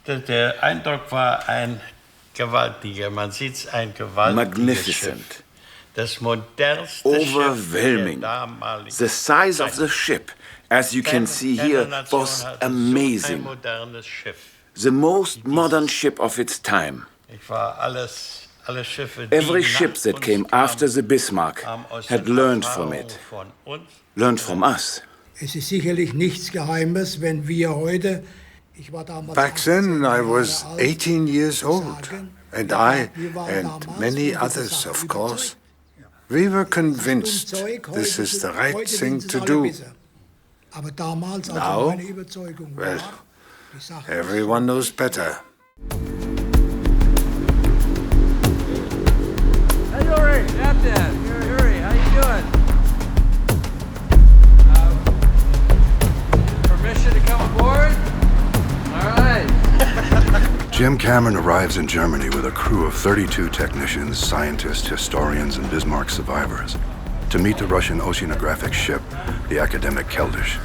Der Eindruck war ein gewaltiger, man sieht ein gewaltiges Schiff. Das modernste Overwhelming. The size of the ship, as you can see here, was amazing. The most modern ship of its time. Every ship that came after the Bismarck had learned from it, learned from us. Es ist sicherlich nichts Geheimes, wenn wir heute. Back then, I was 18 years old, and I, and many others, of course, we were convinced this is the right thing to do. Now, well, everyone knows better. Hey, Yuri, Captain. Yuri, how you doing? Permission to come aboard? All right. Jim Cameron arrives in Germany with a crew of 32 technicians, scientists, historians, and Bismarck survivors to meet the Russian oceanographic ship, the academic Keldysh.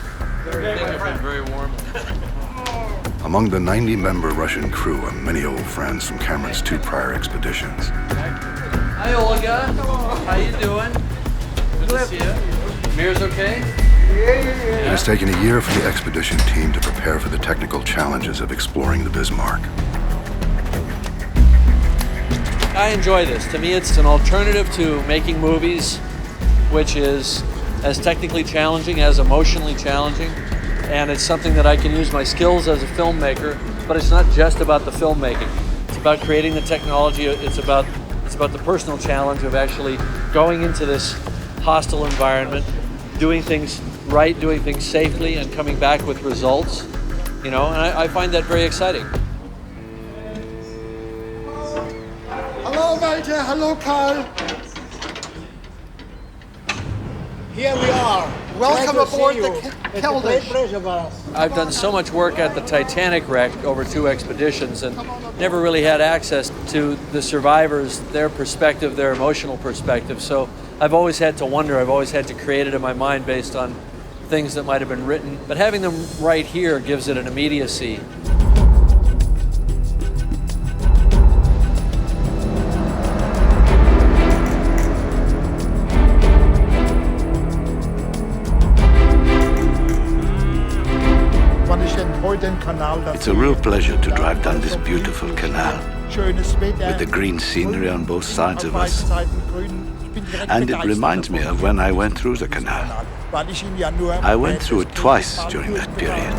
Very warm. Among the 90-member Russian crew are many old friends from Cameron's 2 prior expeditions. Hi, Olga. How you doing? Good to see you. Mir's okay? It has taken a year for the expedition team to prepare for the technical challenges of exploring the Bismarck. I enjoy this. To me, it's an alternative to making movies, which is as technically challenging, as emotionally challenging, and it's something that I can use my skills as a filmmaker, but it's not just about the filmmaking. It's about creating the technology. It's about the personal challenge of actually going into this hostile environment, doing things right, doing things safely, and coming back with results, and I find that very exciting. Hello, Walter. Hello, Karl. Here we are. Welcome aboard the Keldysh. Pleasure for us. I've done so much work at the Titanic wreck over 2 expeditions and never really had access to the survivors, their perspective, their emotional perspective. So I've always had to wonder, I've always had to create it in my mind based on things that might have been written. But having them right here gives it an immediacy. It's a real pleasure to drive down this beautiful canal with the green scenery on both sides of us. And it reminds me of when I went through the canal. I went through it twice during that period.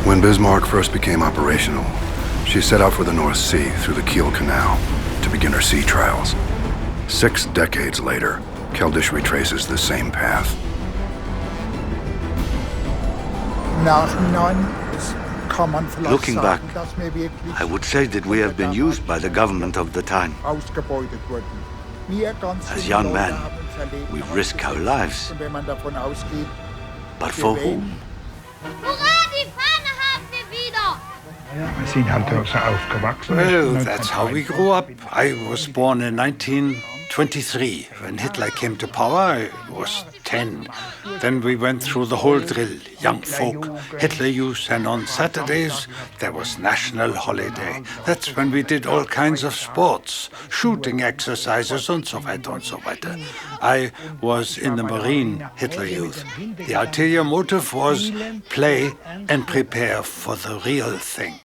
When Bismarck first became operational, she set out for the North Sea through the Kiel Canal to begin her sea trials. 6 decades later, Keldysh retraces the same path. Looking back, I would say that we have been used by the government of the time. As young men, we risk our lives. But for whom? Well, that's how we grew up. I was born in 1923. When Hitler came to power, I was 10. Then we went through the whole drill, young folk, Hitler Youth, and on Saturdays there was national holiday. That's when we did all kinds of sports, shooting exercises and so weiter and so weiter. I was in the Marine Hitler Youth. The ulterior motive was play and prepare for the real thing.